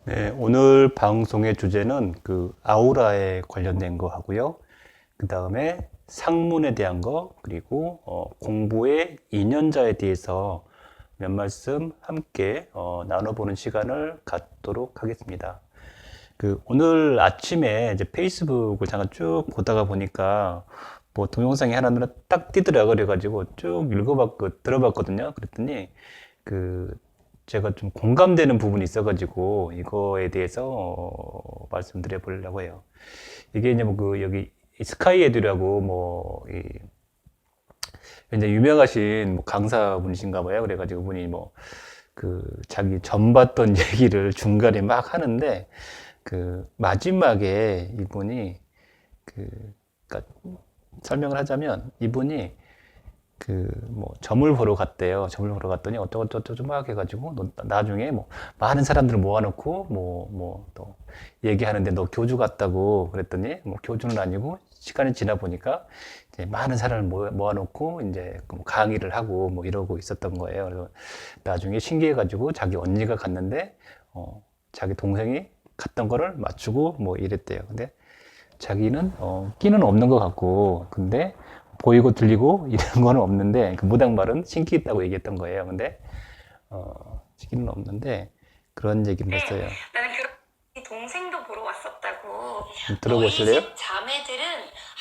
네, 오늘 방송의 주제는 그 아우라에 관련된 거 하고요. 그 다음에 상문에 대한 거, 그리고 공부의 이년자에 대해서 몇 말씀 함께 나눠보는 시간을 갖도록 하겠습니다. 그 오늘 아침에 이제 페이스북을 잠깐 쭉 보다가 보니까 뭐 동영상이 하나 딱 뜨더라 그래가지고 쭉 들어봤거든요. 그랬더니 그 제가 좀 공감되는 부분이 있어가지고 이거에 대해서 말씀드려 보려고 해요. 이게 이제 뭐 그 여기 스카이 애들이라고 굉장히 유명하신 뭐 강사분이신가 봐요. 그래가지고 분이 뭐 그 자기 전 봤던 얘기를 중간에 막 하는데 그 마지막에 이분이 그 그러니까 설명을 하자면 이분이 그 뭐 점을 보러 갔대요. 점을 보러 갔더니 어쩌고저쩌고 막 해가지고 나중에 뭐 많은 사람들을 모아놓고 뭐 또 얘기하는데 너 교주 같다고 그랬더니 뭐 교주는 아니고 시간이 지나 보니까 이제 많은 사람을 모아놓고 이제 뭐 강의를 하고 뭐 이러고 있었던 거예요. 그래서 나중에 신기해가지고 자기 언니가 갔는데 자기 동생이 갔던 거를 맞추고 뭐 이랬대요. 근데 자기는 끼는 없는 것 같고 근데 보이고 들리고 이런 거는 없는데 그 무당말은 신기 있다고 얘기했던 거예요. 근데 신기는 없는데 그런 얘기를 했어요. 나는 그런 동생도 보러 왔었다고. 들어보실래요? 너희 집 자매들은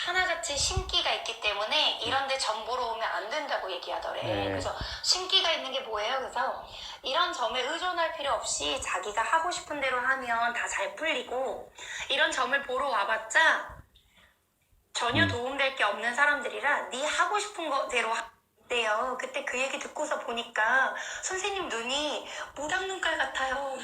하나같이 신기가 있기 때문에 이런데 점 보러 오면 안 된다고 얘기하더래. 네. 그래서 신기가 있는 게 뭐예요? 그래서 이런 점에 의존할 필요 없이 자기가 하고 싶은 대로 하면 다 잘 풀리고, 이런 점을 보러 와봤자 전혀 도움될 게 없는 사람들이라 네 하고 싶은 거대로 대요. 그때 그 얘기 듣고서 보니까 선생님 눈이 무당 눈깔 같아요.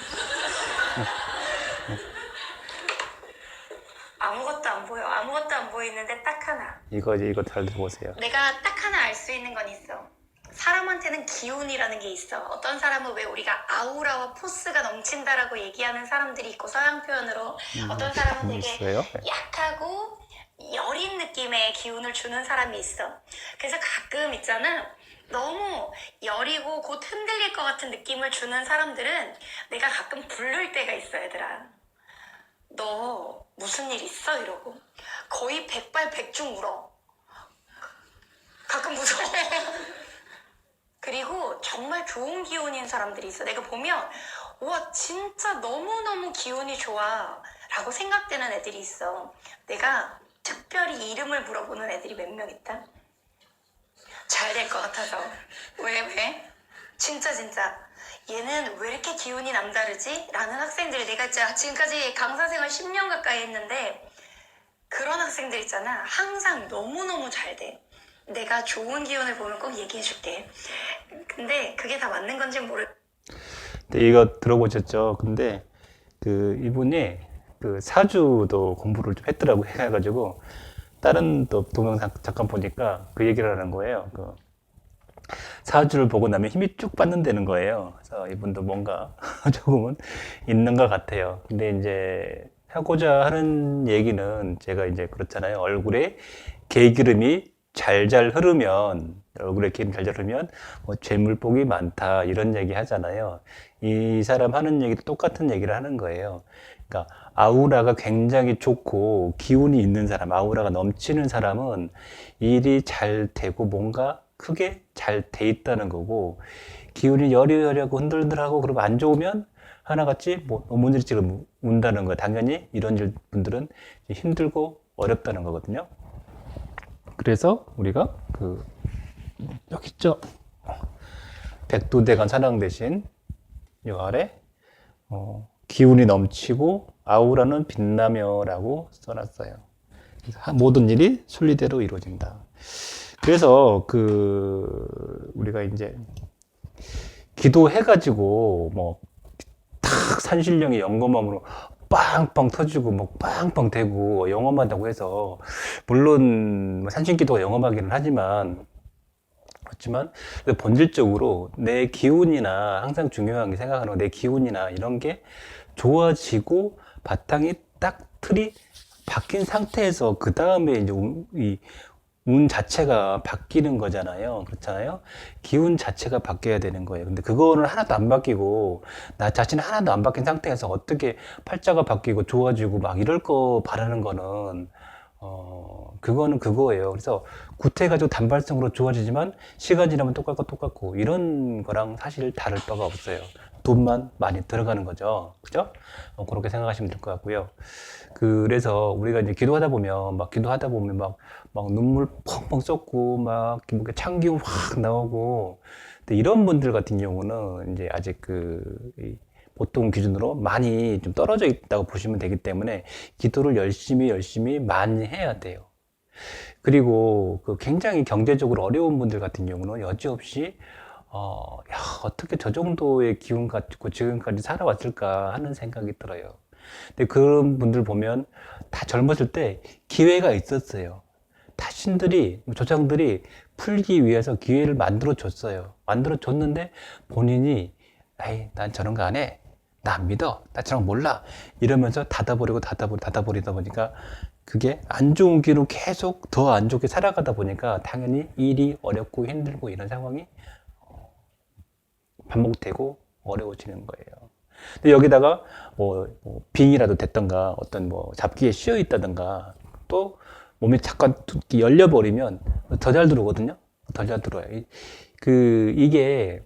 아무것도 안 보여. 아무것도 안 보이는데 딱 하나. 이거 잘 들어보세요. 내가 딱 하나 알 수 있는 건 있어. 사람한테는 기운이라는 게 있어. 어떤 사람은 왜 우리가 아우라와 포스가 넘친다라고 얘기하는 사람들이 있고, 서양 표현으로. 어떤 사람은 되게 있어요? 약하고 여린 느낌의 기운을 주는 사람이 있어. 그래서 가끔 있잖아. 너무 여리고 곧 흔들릴 것 같은 느낌을 주는 사람들은 내가 가끔 부를 때가 있어, 얘들아. 너 무슨 일 있어? 이러고 거의 백발백중 울어. 가끔 무서워. 그리고 정말 좋은 기운인 사람들이 있어. 내가 보면 와 진짜 너무너무 기운이 좋아 라고 생각되는 애들이 있어. 내가 특별히 이름을 물어보는 애들이 몇 명 있다. 잘 될 것 같아서. 왜? 진짜 얘는 왜 이렇게 기운이 남다르지? 라는 학생들이, 내가 지금까지 강사 생활 10년 가까이 했는데 그런 학생들 있잖아. 항상 너무너무 잘 돼. 내가 좋은 기운을 보면 꼭 얘기해 줄게. 근데 그게 다 맞는 건지 근데 이거 들어보셨죠? 근데 그 이분이 그 사주도 공부를 좀 했더라고 해가지고 다른 또 동영상 잠깐 보니까 그 얘기를 하는 거예요. 그 사주를 보고 나면 힘이 쭉 빠진다는 거예요. 그래서 이분도 뭔가 조금은 있는 것 같아요. 근데 이제 하고자 하는 얘기는 제가 이제 그렇잖아요. 얼굴에 개기름이 잘잘 흐르면, 얼굴에 기름 잘잘 흐르면 뭐 재물복이 많다 이런 얘기 하잖아요. 이 사람 하는 얘기도 똑같은 얘기를 하는 거예요. 그러니까 아우라가 굉장히 좋고 기운이 있는 사람, 아우라가 넘치는 사람은 일이 잘 되고 뭔가 크게 잘 돼 있다는 거고, 기운이 여리여리하고 흔들흔들하고 그러면 안 좋으면 하나같이 뭐 문지르 지금 운다는 거예요. 당연히 이런 분들은 힘들고 어렵다는 거거든요. 그래서 우리가 그 여기 있죠. 백두대간 산왕 대신 요 아래 기운이 넘치고 아우라는 빛나며라고 써놨어요. 모든 일이 순리대로 이루어진다. 그래서 그 우리가 이제 기도해가지고 뭐 탁 산신령이 영검함으로 빵빵 터지고 뭐 빵빵 되고 영험하다고 해서 물론 뭐 산신기도가 영험하기는 하지만 그렇지만 본질적으로 내 기운이나 항상 중요한 게 생각하는 내 기운이나 이런 게 좋아지고 바탕이 딱 틀이 박힌 상태에서 그 다음에 이제 이 운 자체가 바뀌는 거잖아요. 그렇잖아요. 기운 자체가 바뀌어야 되는 거예요. 근데 그거는 하나도 안 바뀌고 나 자신 하나도 안 바뀐 상태에서 어떻게 팔자가 바뀌고 좋아지고 막 이럴 거 바라는 거는 그거는 그거예요. 그래서 구태가지고 단발성으로 좋아지지만 시간 지나면 똑같고 이런 거랑 사실 다를 바가 없어요. 돈만 많이 들어가는 거죠. 그죠? 그렇게 생각하시면 될 것 같고요. 그래서 우리가 이제 기도하다 보면 막 눈물 펑펑 쏟고 막 이렇게 찬기운 확 나오고 근데 이런 분들 같은 경우는 이제 아직 이 보통 기준으로 많이 좀 떨어져 있다고 보시면 되기 때문에 기도를 열심히 많이 해야 돼요. 그리고 그 굉장히 경제적으로 어려운 분들 같은 경우는 여지없이 야, 어떻게 저 정도의 기운 가지고 지금까지 살아왔을까 하는 생각이 들어요. 근데 그런 분들 보면 다 젊었을 때 기회가 있었어요. 타신들이, 조상들이 풀기 위해서 기회를 만들어 줬어요. 만들어 줬는데 본인이, 에이, 난 저런 거 안 해. 나 안 믿어. 나 저런 거 몰라. 이러면서 닫아버리다 보니까 그게 안 좋은 길로 계속 더 안 좋게 살아가다 보니까 당연히 일이 어렵고 힘들고 이런 상황이 반복되고 어려워지는 거예요. 근데 여기다가 빙이라도 됐던가 어떤 잡기에 씌여 있다던가 또 몸이 잠깐 열려버리면 더 잘 들어오거든요. 더 잘 들어요. 이게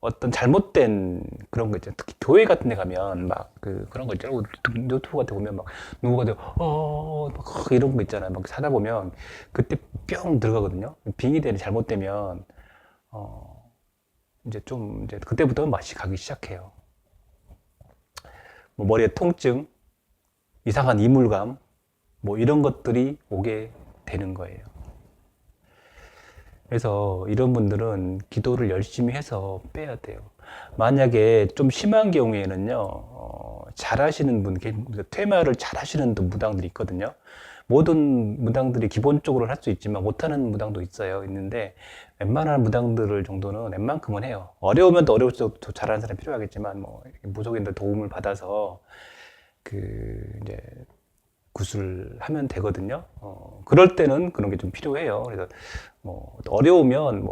어떤 잘못된 그런 거 있잖아요. 특히 교회 같은 데 가면 막 그런 거 있잖아요. 유튜브 같은 데 보면 막 누구가 되고 막 이런 거 있잖아요. 막 사다 보면 그때 뿅 들어가거든요. 빙이 되는 잘못되면 이제 그때부터 맛이 가기 시작해요. 머리에 통증, 이상한 이물감, 이런 것들이 오게 되는 거예요. 그래서 이런 분들은 기도를 열심히 해서 빼야 돼요. 만약에 좀 심한 경우에는요, 잘하시는 분, 퇴마를 잘하시는 무당들이 있거든요. 모든 무당들이 기본적으로 할 수 있지만 못하는 무당도 있는데 웬만한 무당들 정도는 웬만큼은 해요. 어려우면 또 어려울수록 더 잘하는 사람이 필요하겠지만 무속인들 도움을 받아서 이제 구슬하면 되거든요. 그럴 때는 그런 게 좀 필요해요. 그래서 어려우면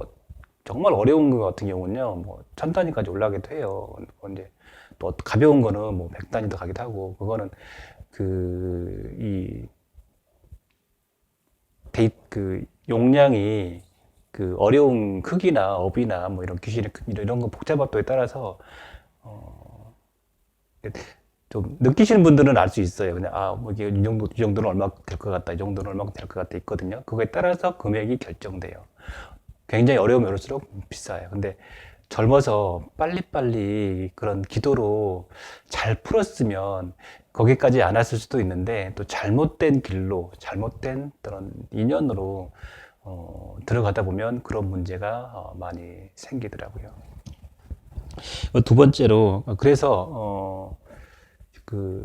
정말 어려운 것 같은 경우는요, 천 단위까지 올라가기도 해요. 이제 또 가벼운 거는 100단위도 가기도 하고, 그거는 용량이 어려운 크기나 업이나 이런 귀신의 이런 거 복잡도에 따라서 좀 느끼시는 분들은 알 수 있어요. 그냥 이게 이 정도는 얼마 될 것 같다, 이 정도는 얼마 될 것 같다 있거든요. 그거에 따라서 금액이 결정돼요. 굉장히 어려우면 어려울수록 비싸요. 근데 젊어서 빨리빨리 그런 기도로 잘 풀었으면 거기까지 안 왔을 수도 있는데 또 잘못된 길로 잘못된 그런 인연으로 들어가다 보면 그런 문제가 많이 생기더라고요. 두 번째로 그래서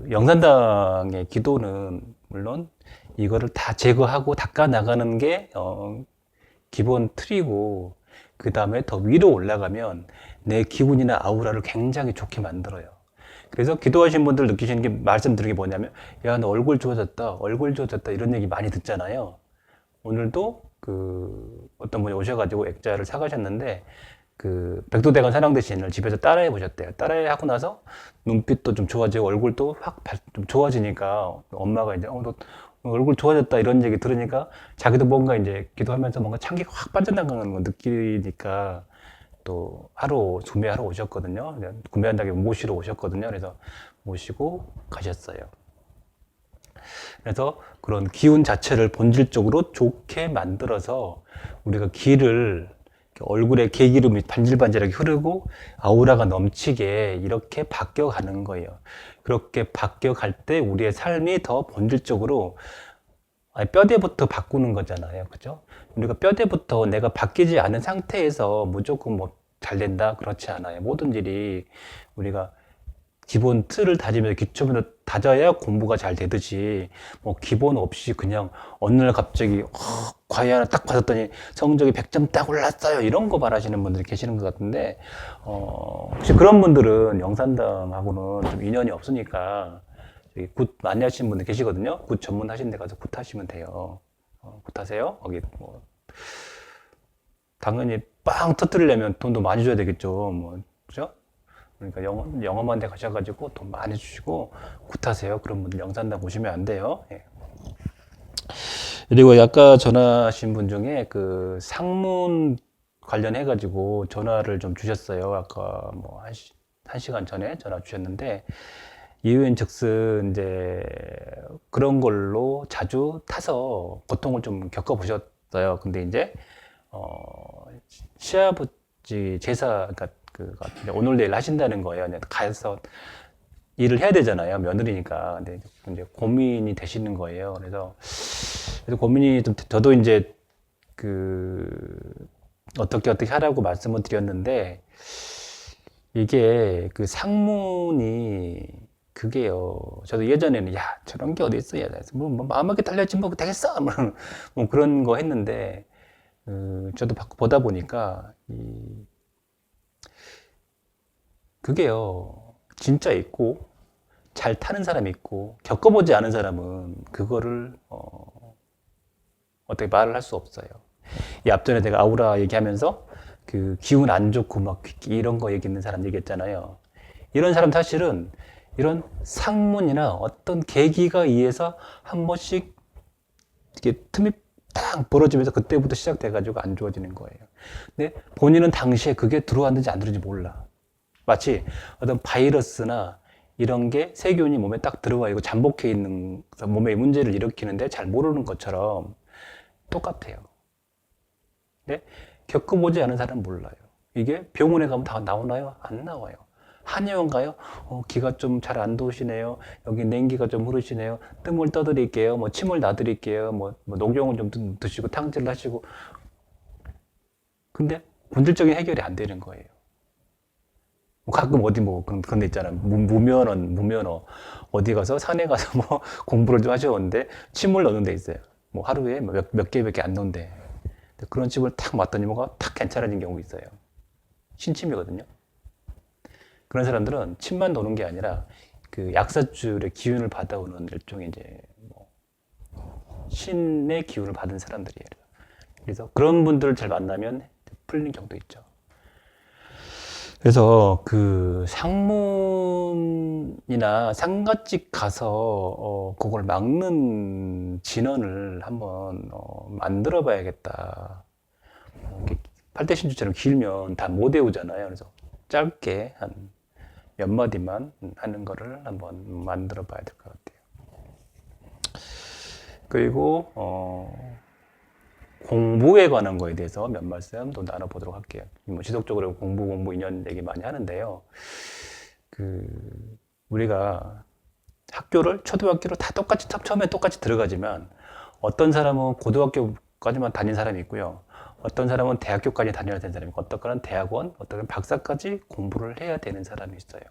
영산당의 기도는 물론 이거를 다 제거하고 닦아 나가는 게 기본 틀이고 그 다음에 더 위로 올라가면 내 기운이나 아우라를 굉장히 좋게 만들어요. 그래서 기도하신 분들 느끼시는 게 말씀드린 게 뭐냐면 야, 너 얼굴 좋아졌다 이런 얘기 많이 듣잖아요. 오늘도 어떤 분이 오셔가지고 액자를 사가셨는데 백두대간 산왕대신을 집에서 따라해 보셨대요. 따라해 하고 나서 눈빛도 좀 좋아지고 얼굴도 확 좀 좋아지니까 엄마가 이제 너 얼굴 좋아졌다 이런 얘기 들으니까 자기도 뭔가 이제 기도하면서 뭔가 창기가 확 빠져나가는 거 느끼니까 또 구매하러 오셨거든요. 구매한다기 모시러 오셨거든요. 그래서 모시고 가셨어요. 그래서 그런 기운 자체를 본질적으로 좋게 만들어서 우리가 기를 얼굴에 개기름이 반질반질하게 흐르고 아우라가 넘치게 이렇게 바뀌어가는 거예요. 그렇게 바뀌어갈 때 우리의 삶이 더 본질적으로 뼈대부터 바꾸는 거잖아요. 그죠? 우리가 뼈대부터 내가 바뀌지 않은 상태에서 무조건 잘 된다? 그렇지 않아요. 모든 일이 우리가 기본 틀을 다지면서 기초면서 다져야 공부가 잘 되듯이 기본 없이 그냥 어느 날 갑자기 과외 하나 딱 받았더니 성적이 100점 딱 올랐어요 이런 거 바라시는 분들이 계시는 것 같은데 혹시 그런 분들은 영산당하고는 좀 인연이 없으니까 굿 많이 하시는 분들 계시거든요. 굿 전문하신 데 가서 굿 하시면 돼요. 굿하세요. 거기 뭐 당연히 빵 터뜨리려면 돈도 많이 줘야 되겠죠. 뭐 그죠? 그러니까 영어만 대 가셔가지고 돈 많이 주시고 굿하세요. 그런 분들 영산당 오시면 안 돼요. 예. 그리고 아까 전화하신 분 중에 그 상문 관련해가지고 전화를 좀 주셨어요. 아까 뭐 한 시간 전에 전화 주셨는데 이유인 즉슨 이제 그런 걸로 자주 타서 고통을 좀 겪어보셨어요. 근데 이제 시아버지 제사 그러니까 그가 이제 오늘 내일 하신다는 거예요. 이제 가서 일을 해야 되잖아요. 며느리니까. 근데 이제 고민이 되시는 거예요. 그래서 고민이 좀 저도 이제 그 어떻게 하라고 말씀을 드렸는데 이게 그 상문이 그게요. 저도 예전에는 야 저런 게 어디 있어? 야, 뭐 마음먹게 달려지 뭐 되겠어? 뭐 그런 거 했는데 저도 보다 보니까 그게요. 진짜 있고 잘 타는 사람이 있고 겪어보지 않은 사람은 그거를 어떻게 말을 할 수 없어요. 이 앞전에 내가 아우라 얘기하면서 그 기운 안 좋고 막 이런 거 얘기하는 사람 얘기했잖아요. 이런 사람 사실은 이런 상문이나 어떤 계기가 의해서 한 번씩 이렇게 틈이 딱 벌어지면서 그때부터 시작돼가지고 안 좋아지는 거예요. 근데 본인은 당시에 그게 들어왔는지 안 들어왔는지 몰라. 마치 어떤 바이러스나 이런 게 세균이 몸에 딱 들어와 있고 잠복해 있는 몸에 문제를 일으키는데 잘 모르는 것처럼 똑같아요. 근데 겪어보지 않은 사람은 몰라요. 이게 병원에 가면 다 나오나요? 안 나와요. 한의원 가요? 기가 좀 잘 안 도시네요. 여기 냉기가 좀 흐르시네요. 뜸을 떠드릴게요. 뭐 침을 놔드릴게요. 뭐 녹용을 좀 드시고 탕질을 하시고. 근데 본질적인 해결이 안 되는 거예요. 가끔 어디 뭐 그런 데 있잖아요. 무면허 어디 가서 산에 가서 뭐 공부를 좀 하셨는데 침을 넣는 데 있어요. 뭐 하루에 몇 개밖에 안 넣는데 그런 집을 탁 맞더니 뭐가 탁 괜찮아진 경우가 있어요. 신침이거든요. 그런 사람들은 침만 도는 게 아니라 그 약사줄의 기운을 받아오는 일종의 이제 뭐 신의 기운을 받은 사람들이에요. 그래서 그런 분들을 잘 만나면 풀리는 경우도 있죠. 그래서 그 상문이나 상가집 가서 그걸 막는 진원을 한번 만들어 봐야겠다. 팔대신주처럼 길면 다 못 외우잖아요. 그래서 짧게 한 몇 마디만 하는 거를 한번 만들어 봐야 될 것 같아요. 그리고 공부에 관한 거에 대해서 몇 말씀 또 나눠보도록 할게요. 뭐 지속적으로 공부 인연 얘기 많이 하는데요. 우리가 학교를 초등학교로 다 똑같이 처음에 똑같이 들어가지만 어떤 사람은 고등학교까지만 다닌 사람이 있고요. 어떤 사람은 대학교까지 다녀야 되는 사람이 있고 어떤 사람은 대학원, 어떤 사람은 박사까지 공부를 해야 되는 사람이 있어요.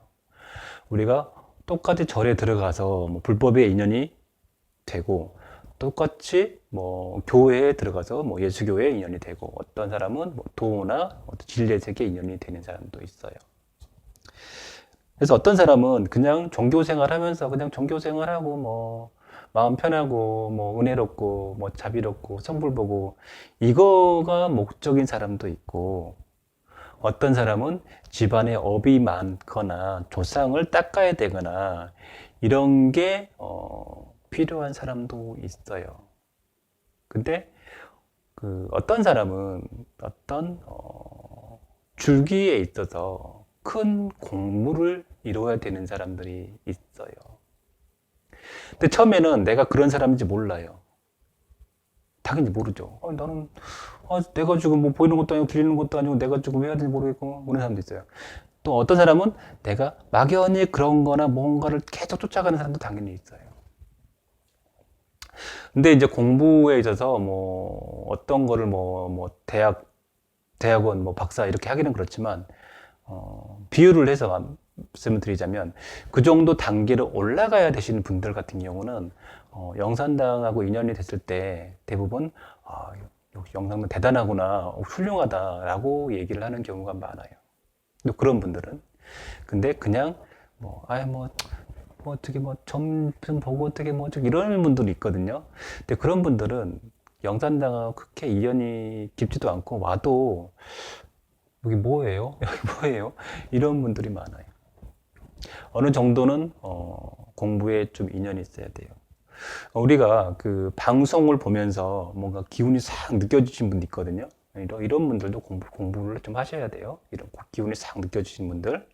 우리가 똑같이 절에 들어가서 뭐 불법의 인연이 되고 똑같이 뭐 교회에 들어가서 뭐 예수교회에 인연이 되고 어떤 사람은 뭐 도나 진리의 세계에 인연이 되는 사람도 있어요. 그래서 어떤 사람은 그냥 종교 생활하면서 그냥 종교 생활하고 뭐 마음 편하고 뭐 은혜롭고 뭐 자비롭고 성불 보고 이거가 목적인 사람도 있고 어떤 사람은 집안에 업이 많거나 조상을 닦아야 되거나 이런 게 필요한 사람도 있어요. 근데 그 어떤 사람은 어떤 줄기에 있어서 큰 공무를 이루어야 되는 사람들이 있어요. 근데 처음에는 내가 그런 사람인지 몰라요. 당연히 모르죠. 나는 내가 지금 뭐 보이는 것도 아니고 들리는 것도 아니고 내가 지금 왜 해야 되는지 모르겠고 그런 사람도 있어요. 또 어떤 사람은 내가 막연히 그런 거나 뭔가를 계속 쫓아가는 사람도 당연히 있어요. 근데 이제 공부에 있어서 뭐 어떤 거를 뭐 대학원 뭐 박사 이렇게 하기는 그렇지만 비유를 해서 말씀을 드리자면 그 정도 단계를 올라가야 되시는 분들 같은 경우는 영산당하고 인연이 됐을 때 대부분 역시 영산당 대단하구나 훌륭하다라고 얘기를 하는 경우가 많아요. 근데 그런 분들은 근데 그냥 뭐 어떻게 뭐 점 보고 어떻게 뭐 이런 분들이 있거든요. 근데 그런 분들은 영산당하고 그렇게 인연이 깊지도 않고 와도 여기 뭐예요? 여기 뭐예요? 이런 분들이 많아요. 어느 정도는 공부에 좀 인연이 있어야 돼요. 우리가 그 방송을 보면서 뭔가 기운이 싹 느껴지신 분도 있거든요. 이런 분들도 공부를 좀 하셔야 돼요. 이런 기운이 싹 느껴지신 분들.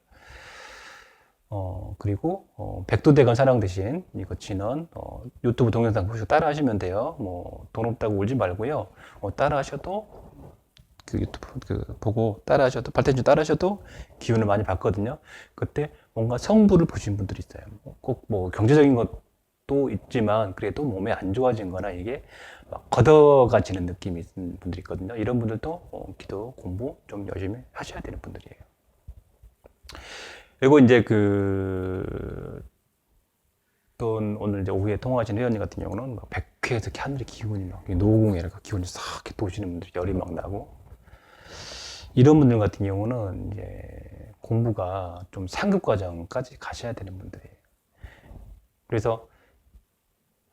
그리고 백두대간 사랑 대신 이거 진원 유튜브 동영상 보시고 따라 하시면 돼요. 뭐 돈 없다고 울지 말고요. 따라 하셔도 그 유튜브 보고 따라 하셔도 발텐션 따라 하셔도 기운을 많이 받거든요. 그때 뭔가 성부를 보신 분들이 있어요. 꼭 뭐 경제적인 것도 있지만 그래도 몸에 안 좋아진 거나 이게 막 걷어가지는 느낌이 있는 분들이 있거든요. 이런 분들도 기도 공부 좀 열심히 하셔야 되는 분들이에요. 그리고 이제 또 오늘 이제 오후에 통화하신 회원님 같은 경우는 막 백회에서 이렇게 하늘의 기운이 막 노공에 이렇게 기운이 싹 이렇게 도시는 분들 열이 막 나고 이런 분들 같은 경우는 이제 공부가 좀 상급 과정까지 가셔야 되는 분들이에요. 그래서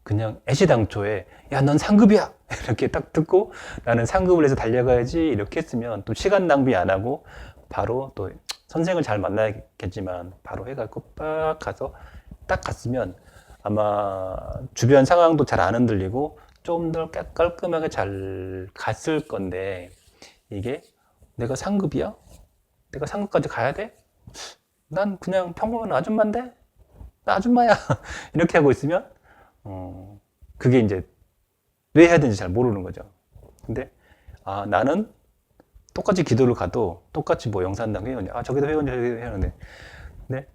그냥 애시당초에 야, 넌 상급이야! 이렇게 딱 듣고 나는 상급을 해서 달려가야지 이렇게 했으면 또 시간 낭비 안 하고 바로 또 선생을 잘 만나야겠지만 바로 해갖고 빡 가서 딱 갔으면 아마 주변 상황도 잘 안 흔들리고 좀 더 깔끔하게 잘 갔을 건데 이게 내가 상급이야? 내가 상급까지 가야 돼? 난 그냥 평범한 아줌마인데? 나 아줌마야. 이렇게 하고 있으면 그게 이제 왜 해야 되는지 잘 모르는 거죠. 근데 나는 똑같이 기도를 가도 똑같이 뭐 영산당 회원이 저기도 회원이 저기도 회원인데 근데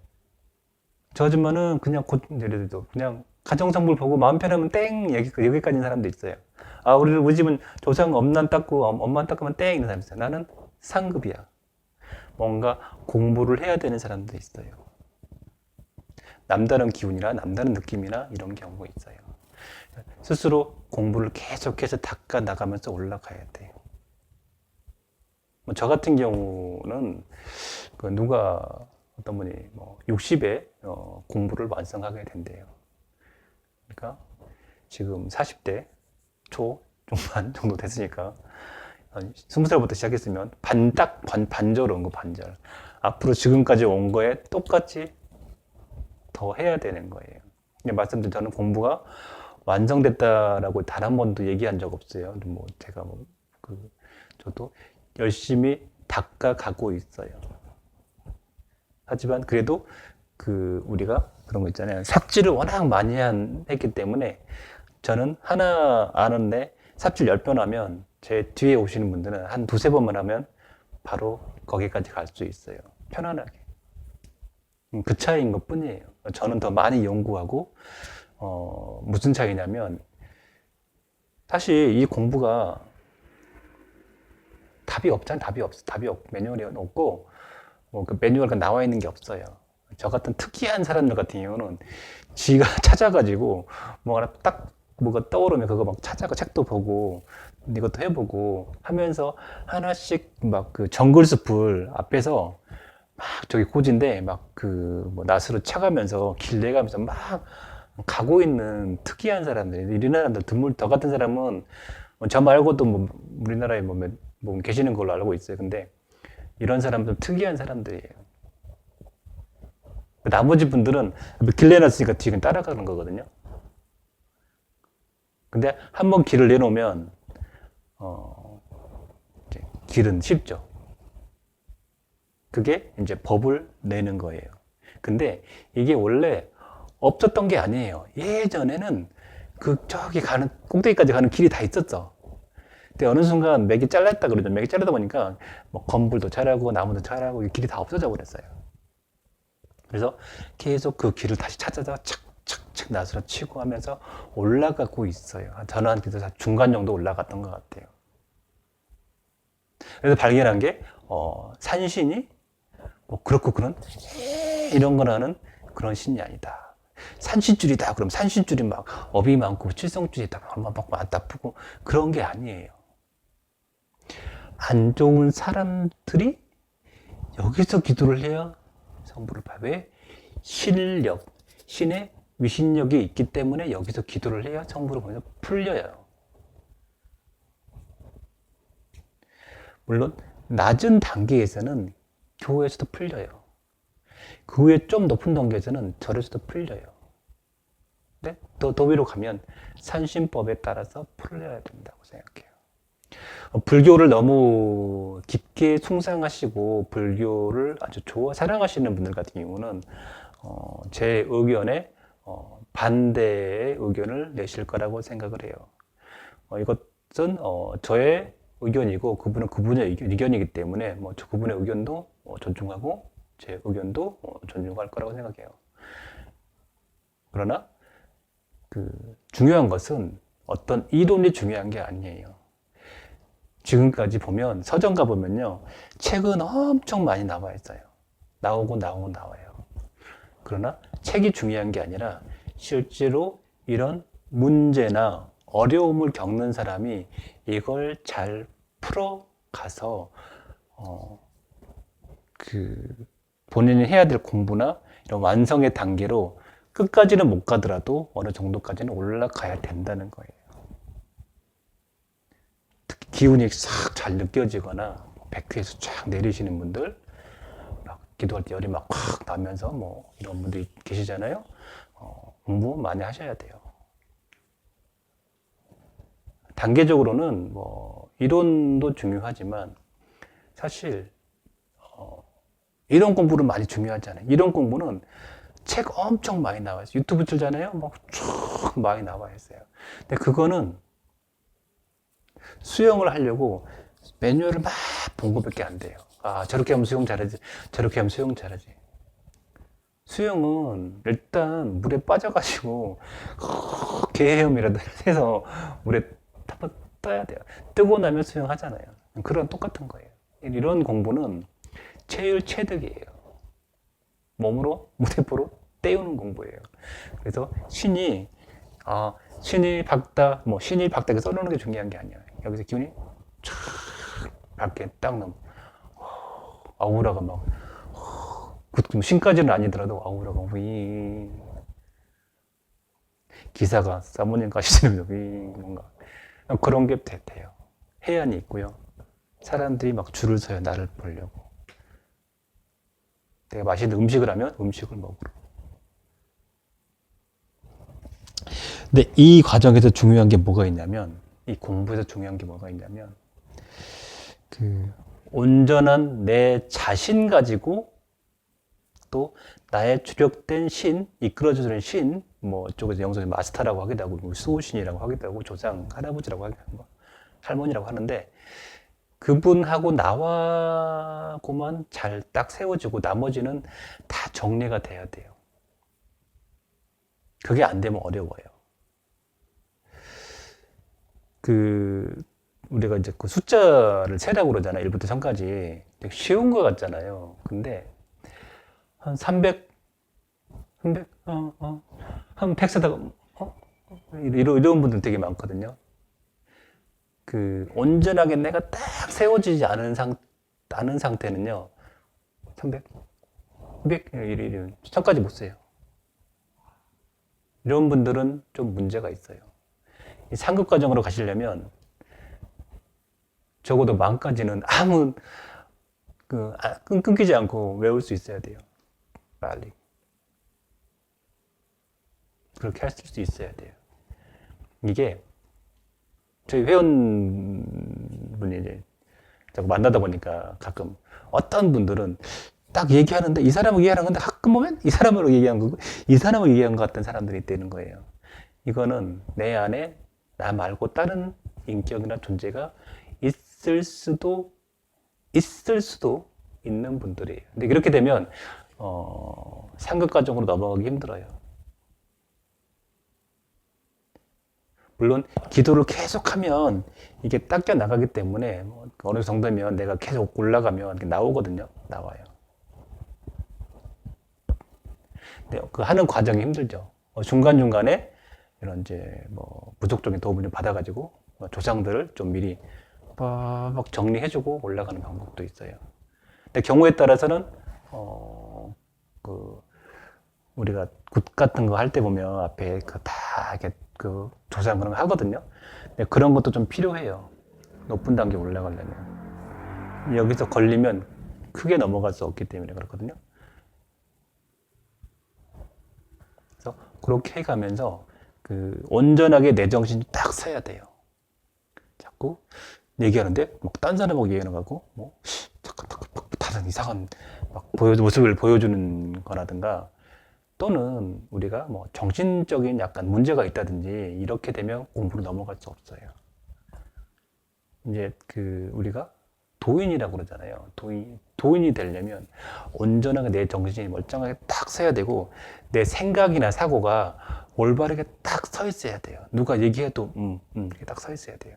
저 아줌마는 그냥 예를 들어 그냥 가정성불 보고 마음 편하면 땡 여기까지인 사람도 있어요. 우리 집은 조상 엄만 닦고 엄만 닦으면 땡 있는 사람 있어요. 나는 상급이야. 뭔가 공부를 해야 되는 사람도 있어요. 남다른 기운이나 남다른 느낌이나 이런 경우가 있어요. 스스로 공부를 계속해서 닦아 나가면서 올라가야 돼요. 저 같은 경우는 어떤 분이 60에 공부를 완성하게 된대요. 그러니까 지금 40대 초 중반 정도 됐으니까 20살부터 시작했으면 반절 온 거 반절. 앞으로 지금까지 온 거에 똑같이 더 해야 되는 거예요. 말씀드린 저는 공부가 완성됐다라고 단 한 번도 얘기한 적 없어요. 제가 저도 열심히 닦아가고 있어요. 하지만 그래도 우리가 그런 거 있잖아요. 삽질을 워낙 많이 했기 때문에 저는 하나 아는데 삽질 10번 하면 제 뒤에 오시는 분들은 한 두세 번만 하면 바로 거기까지 갈 수 있어요. 편안하게. 그 차이인 것 뿐이에요. 저는 더 많이 연구하고 무슨 차이냐면 사실 이 공부가 답이 없잖아요. 답이 없고 매뉴얼이 없고 그 매뉴얼가 나와 있는 게 없어요. 저 같은 특이한 사람들 같은 경우는 지가 찾아가지고 뭐가 떠오르면 그거 막 찾아가 책도 보고 이것도 해보고 하면서 하나씩 막 정글숲을 앞에서 막 저기 고지인데 나스로 쳐가면서 길 내가면서 막 가고 있는 특이한 사람들, 이런 사람들 드물 저 같은 사람은 저 말고도 우리나라에 계시는 걸로 알고 있어요. 근데 이런 사람들 특이한 사람들이에요. 나머지 분들은 길 내놨으니까 뒤에 따라가는 거거든요. 근데 한번 길을 내놓으면 길은 쉽죠. 그게 이제 법을 내는 거예요. 근데 이게 원래 없었던 게 아니에요. 예전에는 저기 꼭대기까지 가는 길이 다 있었어. 근데 어느 순간 맥이 잘랐다 그러죠. 맥이 잘라다 보니까 건불도 자라고 나무도 자라고 이 길이 다 없어져 버렸어요. 그래서 계속 그 길을 다시 찾아서 착착착 나스로 치고 하면서 올라가고 있어요. 저는 한 중간 정도 올라갔던 것 같아요. 그래서 발견한 게 산신이 그렇고 이런 거라는 그런 신이 아니다. 산신줄이다. 그럼 산신줄이 막 업이 많고 칠성줄이 막 아프고 그런 게 아니에요. 안 좋은 사람들이 여기서 기도를 해야 성부를 받아. 왜? 신의 위신력이 있기 때문에 여기서 기도를 해야 성부를 보내서 풀려요. 물론 낮은 단계에서는 교회에서도 풀려요. 그 후에 좀 높은 단계에서는 절에서도 풀려요. 근데 더 위로 가면 산신법에 따라서 풀려야 된다고 생각해요. 불교를 너무 깊게 숭상하시고 불교를 아주 사랑하시는 분들 같은 경우는 제 의견에 반대의 의견을 내실 거라고 생각을 해요. 이것은 저의 의견이고 그분은 그분의 의견이기 때문에 그분의 의견도 존중하고 제 의견도 존중할 거라고 생각해요. 그러나 중요한 것은 어떤 이론이 중요한 게 아니에요. 지금까지 보면 서점 가보면요, 책은 엄청 많이 나와 있어요. 나와요. 그러나 책이 중요한 게 아니라 실제로 이런 문제나 어려움을 겪는 사람이 이걸 잘 풀어가서 본인이 해야 될 공부나 이런 완성의 단계로 끝까지는 못 가더라도 어느 정도까지는 올라가야 된다는 거예요. 특히 기운이 싹 잘 느껴지거나 백회에서 쫙 내리시는 분들, 막 기도할 때 열이 막 확 나면서 이런 분들이 계시잖아요. 공부 많이 하셔야 돼요. 단계적으로는 이론도 중요하지만 사실 이론 공부는 많이 중요하지 않아요. 이론 공부는 책 엄청 많이 나와 있어요. 유튜브 틀잖아요. 쭉 많이 나와 있어요. 근데 그거는 수영을 하려고 매뉴얼을 막 본 것밖에 안 돼요. 아, 저렇게 하면 수영 잘하지. 저렇게 하면 수영 잘하지. 수영은 일단 물에 빠져가지고 개 헤엄이라도 해서 물에 떠야 돼요. 뜨고 나면 수영하잖아요. 그런 똑같은 거예요. 이런 공부는 체율체득이에요. 몸으로, 무대포로 때우는 공부예요. 그래서 신이 박다, 신이 박다 이렇게 써놓는 게 중요한 게 아니야. 여기서 기운이 쫙 밖에 딱 넘어. 아우라가 막, 신까지는 아니더라도 아우라가 윙. 기사가 사모님 가시는 윙, 뭔가. 그런 게 돼요. 해안이 있고요. 사람들이 막 줄을 서요. 나를 보려고. 내가 맛있는 음식을 하면 음식을 먹으러. 근데 이 과정에서 중요한 게 뭐가 있냐면, 이 공부에서 중요한 게 뭐가 있냐면, 온전한 내 자신 가지고 또 나의 주력된 신, 이끌어주는 신, 이쪽에서 영성의 마스터라고 하기도 하고, 수호신이라고 하기도 하고, 조상, 할아버지라고 하기도 하고, 할머니라고 하는데, 그분하고 나하고만 잘 딱 세워지고 나머지는 다 정리가 돼야 돼요. 그게 안 되면 어려워요. 우리가 이제 그 숫자를 세라고 그러잖아요. 1부터 3까지. 되게 쉬운 것 같잖아요. 근데 한 300, 한 100 세다가, 이런 분들 되게 많거든요. 온전하게 내가 딱 세워지지 않은 상태는요, 300, 200, 이런, 1000까지 못 세요. 이런 분들은 좀 문제가 있어요. 이 상급 과정으로 가시려면, 적어도 10,000까지는 끊기지 않고 외울 수 있어야 돼요. 빨리. 그렇게 할 수 있어야 돼요. 이게, 저희 회원분이 이제 자꾸 만나다 보니까 가끔 어떤 분들은 딱 얘기하는데 이 사람을 얘기하는 건데 가끔 보면 이 사람으로 얘기한 거고 이 사람을 얘기한 것 같은 사람들이 있다는 거예요. 이거는 내 안에 나 말고 다른 인격이나 존재가 있을 수도 있는 분들이에요. 근데 그렇게 되면 상급 과정으로 넘어가기 힘들어요. 물론 기도를 계속하면 이게 닦여 나가기 때문에 어느 정도면 내가 계속 올라가면 나오거든요. 나와요. 근데 그 하는 과정이 힘들죠. 중간중간에 이런 이제 부족적인 도움을 좀 받아가지고 조상들을 좀 미리 막 정리해주고 올라가는 방법도 있어요. 근데 경우에 따라서는 우리가 굿 같은 거 할 때 보면 앞에 다 이렇게 조사한 그런 거 하거든요. 근데 그런 것도 좀 필요해요. 높은 단계 올라가려면. 여기서 걸리면 크게 넘어갈 수 없기 때문에 그렇거든요. 그래서 그렇게 해가면서 그 온전하게 내 정신이 딱 서야 돼요. 자꾸 얘기하는데 막 딴 사람하고 얘기하는 거고 뭐 잠깐 다른 이상한 막 모습을 보여주는 거라든가 또는 우리가 뭐 정신적인 약간 문제가 있다든지 이렇게 되면 공부로 넘어갈 수 없어요. 이제 그 우리가 도인이라고 그러잖아요. 도인이 되려면 온전하게 내 정신이 멀쩡하게 딱 서야 되고 내 생각이나 사고가 올바르게 딱 서 있어야 돼요. 누가 얘기해도 이렇게 딱 서 있어야 돼요.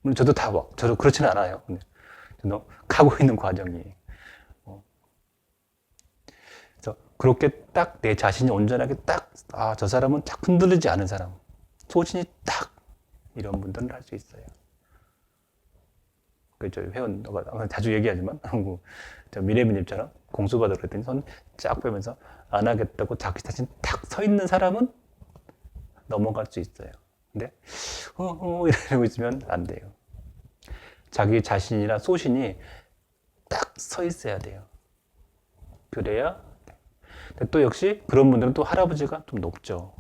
물론 저도 그렇지는 않아요. 저는 가고 있는 과정이에요. 그래서 그렇게 딱 내 자신이 온전하게 딱, 저 사람은 딱 흔들리지 않은 사람. 소신이 딱, 이런 분들은 할 수 있어요. 저희 회원가 자주 얘기하지만, 저 미래미님처럼 공수받으러 그랬더니 손 쫙 빼면서 안 하겠다고 자기 자신 딱 서 있는 사람은 넘어갈 수 있어요. 근데, 이러고 있으면 안 돼요. 자기 자신이나 소신이 딱 서 있어야 돼요. 그래야 또 역시 그런 분들은 또 할아버지가 좀 높죠.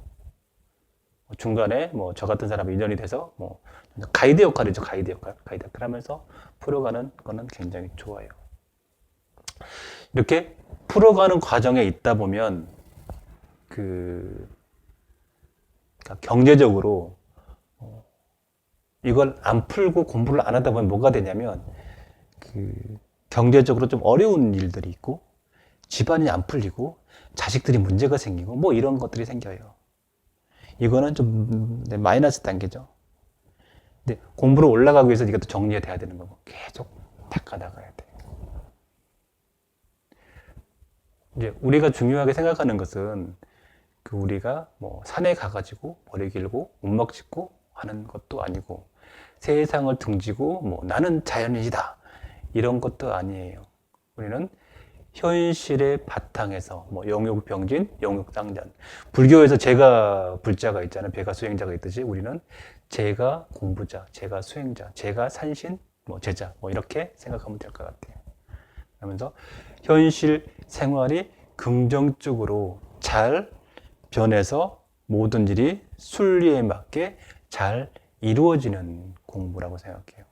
중간에 뭐 저 같은 사람이 인연이 돼서 뭐 가이드 역할이죠. 가이드 역할 하면서 풀어가는 거는 굉장히 좋아요. 이렇게 풀어가는 과정에 있다 보면 그러니까 경제적으로 이걸 안 풀고 공부를 안 하다 보면 뭐가 되냐면 그 경제적으로 좀 어려운 일들이 있고 집안이 안 풀리고 자식들이 문제가 생기고 뭐 이런 것들이 생겨요. 이거는 좀 마이너스 단계죠. 근데 공부로 올라가기 위해서 이것도 정리가 돼야 되는 거고 계속 닦아나가야 돼요. 이제 우리가 중요하게 생각하는 것은 그 우리가 뭐 산에 가가지고 머리 길고 운막 짓고 하는 것도 아니고 세상을 등지고 뭐 나는 자연인이다 이런 것도 아니에요. 우리는 현실의 바탕에서 뭐 영육병진, 영육당전. 불교에서 제가 불자가 있잖아요. 배가 수행자가 있듯이 우리는 제가 공부자, 제가 수행자, 제가 산신, 뭐 제자, 뭐 이렇게 생각하면 될 것 같아요. 그러면서 현실 생활이 긍정적으로 잘 변해서 모든 일이 순리에 맞게 잘 이루어지는 공부라고 생각해요.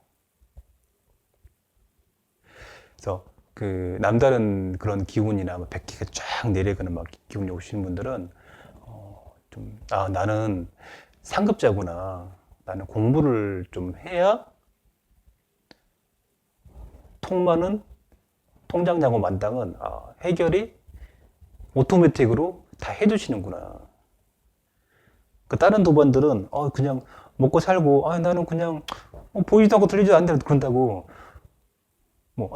그래서 그 남다른 그런 기운이나 뭐 백기가 쫙 내려가는 막 기운이 오시는 분들은 나는 상급자구나. 나는 공부를 좀 해야 통장냐고 만당은 해결이 오토매틱으로 다 해주시는구나. 그 다른 도반들은 그냥 먹고 살고 나는 그냥 보이지도 않고 들리지도 않는데 그런다고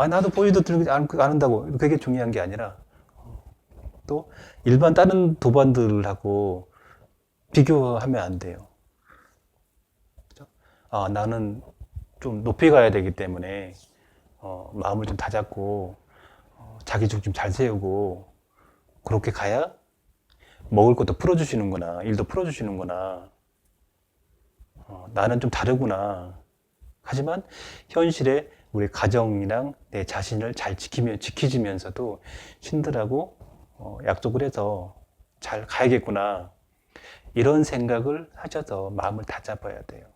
나도 보이지도 들리지 않는다고 그게 중요한 게 아니라 또 일반 다른 도반들하고 비교하면 안 돼요. 그렇죠? 나는 좀 높이 가야 되기 때문에 마음을 좀 다잡고 자기중 좀 잘 세우고 그렇게 가야 먹을 것도 풀어주시는구나, 일도 풀어주시는구나. 나는 좀 다르구나. 하지만 현실에 우리 가정이랑 내 자신을 잘 지키면서도 신들하고 약속을 해서 잘 가야겠구나. 이런 생각을 하셔서 마음을 다잡아야 돼요.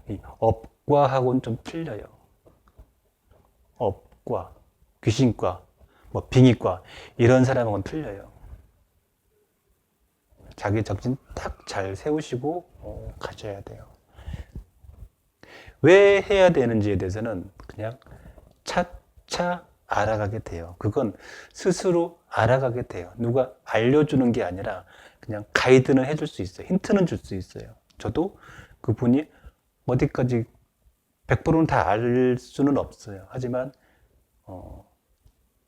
이 업과하고는 좀 틀려요. 업과, 귀신과, 뭐 빙의과 이런 사람하고는 틀려요. 자기 정신 딱 잘 세우시고 가셔야 돼요. 왜 해야 되는지에 대해서는 그냥 차차 알아가게 돼요. 그건 스스로 알아가게 돼요. 누가 알려주는 게 아니라 그냥 가이드는 해줄 수 있어요. 힌트는 줄 수 있어요. 저도 그분이 어디까지 100%는 다 알 수는 없어요. 하지만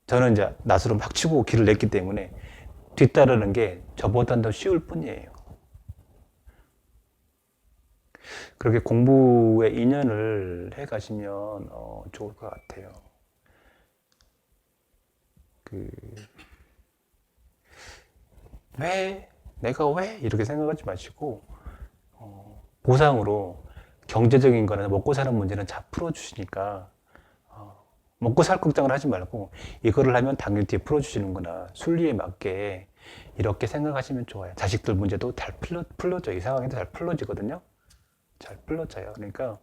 저는 이제 낫으로 막 치고 길을 냈기 때문에 뒤따르는 게 저보다는 더 쉬울 뿐이에요. 그렇게 공부에 인연을 해 가시면 좋을 것 같아요. 내가 왜 이렇게 생각하지 마시고 보상으로 경제적인 거나 먹고 사는 문제는 잘 풀어주시니까 먹고 살 걱정을 하지 말고 이거를 하면 당연히 뒤에 풀어주시는구나. 순리에 맞게 이렇게 생각하시면 좋아요. 자식들 문제도 잘 풀어져요. 이 상황에도 잘 풀어지거든요. 잘 풀어져요. 그러니까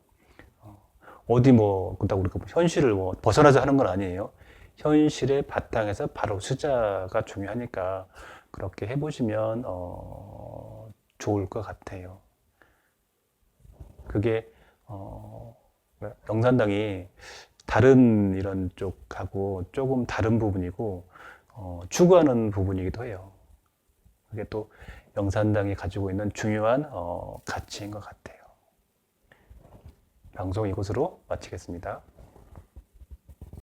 어디 뭐 그렇다고 우리가 현실을 뭐 벗어나서 하는 건 아니에요. 현실의 바탕에서 바로 수자가 중요하니까 그렇게 해보시면 좋을 것 같아요. 그게 영산당이 다른 이런 쪽하고 조금 다른 부분이고 추구하는 부분이기도 해요. 그게 또 영산당이 가지고 있는 중요한 가치인 것 같아요. 방송 이곳으로 마치겠습니다.